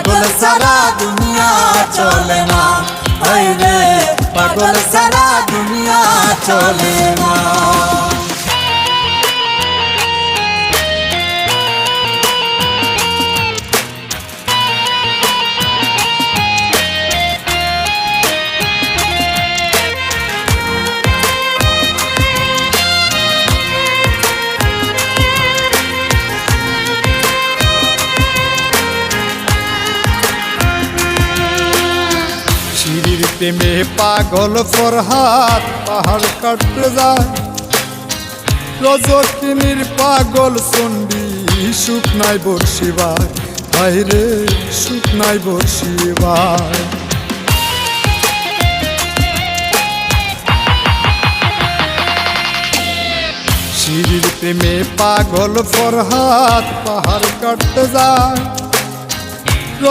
পাগল সারা দুনিয়া চলে না, হায়রে পাগল সারা দুনিয়া চলে না। শিরির প্রেমে পাগল ফরহাদ পাহাড় কাটতে যায়, রজকিনীর পাগল চণ্ডী সুখ নাই বর্ষিবার, হায়রে সুখ নাই বর্ষিবার। শিরির প্রেমে পাগল ফরহাদ পাহাড় কাটতে যায়,